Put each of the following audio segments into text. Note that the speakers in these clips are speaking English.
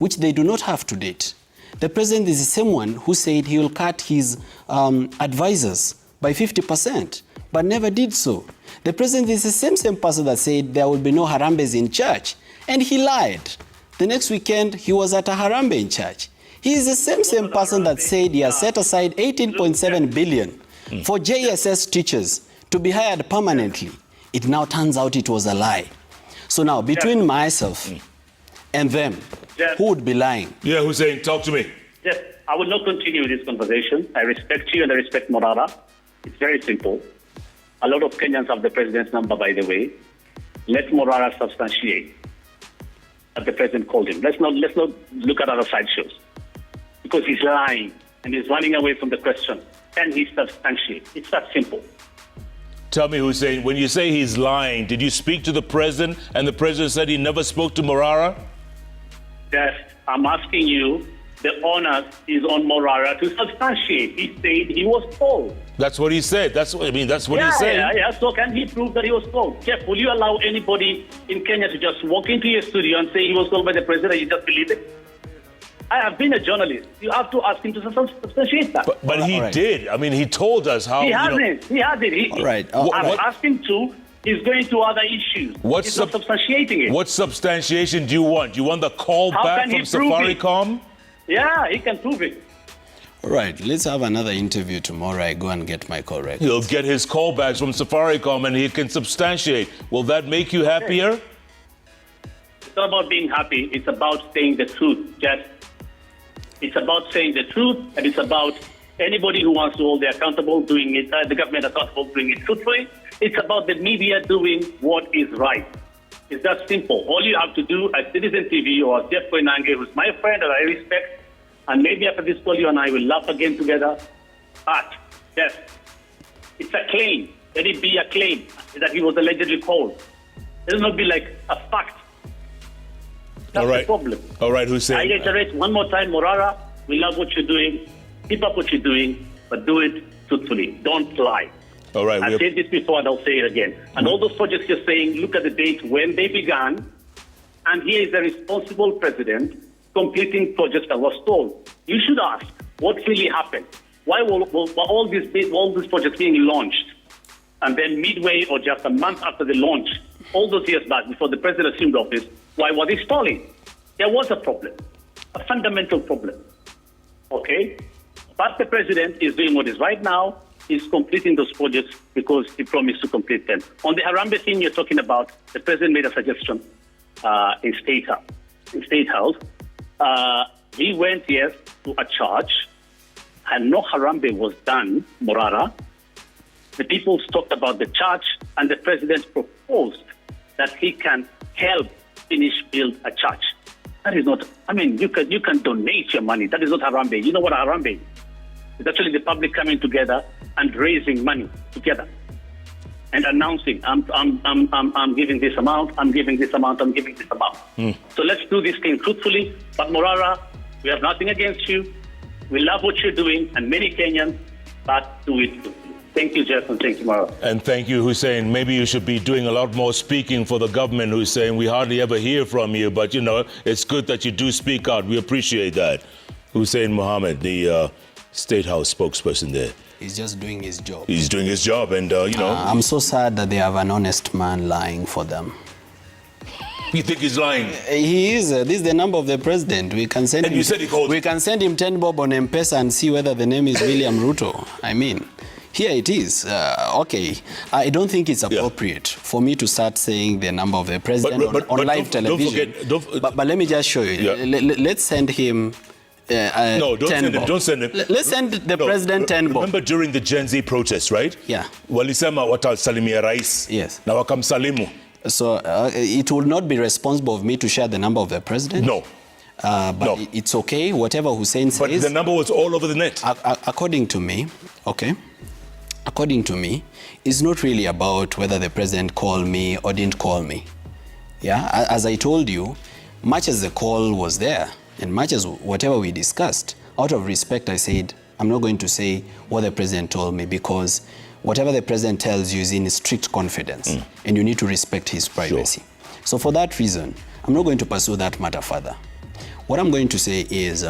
which they do not have to date. The president is the same one who said he will cut his advisors by 50%, but never did so. The president is the same person that said there will be no Harambes in church, and he lied. The next weekend, he was at a Harambe in church. He is the same person that said he has set aside 18.7 billion for JSS teachers to be hired permanently. It now turns out it was a lie. So now, between myself and them, who would be lying? Yeah, Hussein, talk to me. Yes, I will not continue this conversation. I respect you and I respect Morara. It's very simple. A lot of Kenyans have the president's number, by the way. Let Morara substantiate that the president called him. Let's not look at other sideshows, because he's lying and he's running away from the question. Can he substantiate? It's that simple. Tell me, Hussein, when you say he's lying, did you speak to the president and the president said he never spoke to Morara? Yes, I'm asking you. The onus is on Morara to substantiate. He said he was told. That's what he said. That's what he said. Yeah. So can he prove that he was told? Jeff, will you allow anybody in Kenya to just walk into your studio and say he was told by the president and you just believe it? I have been a journalist. You have to ask him to substantiate that. But he did. I mean, he told us how. He hasn't. He hasn't. All right. I'm asking to. He's going to other issues. He's not substantiating it. What substantiation do you want? You want the call back from Safaricom? Yeah, he can prove it. All right, let's have another interview tomorrow. I go and get my call records. He'll get his callbacks from Safaricom and he can substantiate. Will that make you happier? It's not about being happy. It's about saying the truth, Jeff. It's about saying the truth, and it's about anybody who wants to hold it accountable doing it, the government accountable doing it truthfully. It's about the media doing what is right. It's that simple. All you have to do at Citizen TV or Jeff Koinange, who's my friend that I respect, and maybe after this call, you and I will laugh again together. But, yes, it's a claim. Let it be a claim that he was allegedly called. It will not be like a fact. That's the problem. All right, Hussein. I reiterate one more time, Morara, we love what you're doing. Keep up what you're doing, but do it truthfully. Don't lie. All right. I've said this before and I'll say it again. And all those projects you're saying, look at the date when they began, and here is a responsible president completing projects that were stalled. You should ask, what really happened? Why were all these projects being launched? And then midway or just a month after the launch, all those years back, before the president assumed office, why were they stalling? There was a problem, a fundamental problem. Okay? But the president is doing what is right now, is completing those projects because he promised to complete them. On the Harambe thing you're talking about, the president made a suggestion in State House. He went, yes, to a church, and no Harambe was done, Morara. The people talked about the church, and the president proposed that he can help finish build a church. That is not, I mean, you can donate your money. That is not Harambe. You know what Harambe is? It's actually the public coming together and raising money together and announcing, I'm giving this amount, I'm giving this amount, I'm giving this amount. So let's do this thing truthfully. But Morara, we have nothing against you. We love what you're doing, and many Kenyans, but do it truthfully. Thank you, Jeff, and thank you, Morara. And thank you, Hussein. Maybe you should be doing a lot more speaking for the government, Hussein. We hardly ever hear from you, but, you know, it's good that you do speak out. We appreciate that. Hussein Mohammed, the State House spokesperson there. He's just doing his job. He's doing his job, and, you know. I'm so sad that they have an honest man lying for them. You think he's lying? He is. This is the number of the president. We can send and him, you said he called. We can send him 10 bob on M-Pesa and see whether the name is William Ruto. I mean, here it is. Okay, I don't think it's appropriate for me to start saying the number of the president on live television. But let me just show you. Let's send him. No, don't send him. Don't send him. Let's send the president 10 bob. Remember during the Gen Z protests, right? Yeah. Walisema watasalimia rais. Yes. Na wakamsalimu. So it will not be responsible of me to share the number of the president. No. But it's okay, whatever Hussein says. But the number was all over the net. According to me, according to me, it's not really about whether the president called me or didn't call me. Yeah, as I told you, much as the call was there, and much as whatever we discussed, out of respect, I said, I'm not going to say what the president told me, because whatever the president tells you is in strict confidence, and you need to respect his privacy. Sure. So for that reason, I'm not going to pursue that matter further. What I'm going to say is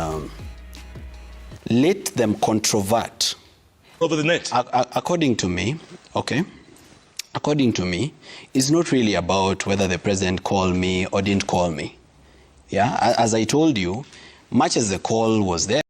let them controvert. Over the net. According to me, okay, according to me, it's not really about whether the president called me or didn't call me. Yeah, as I told you, much as the call was there,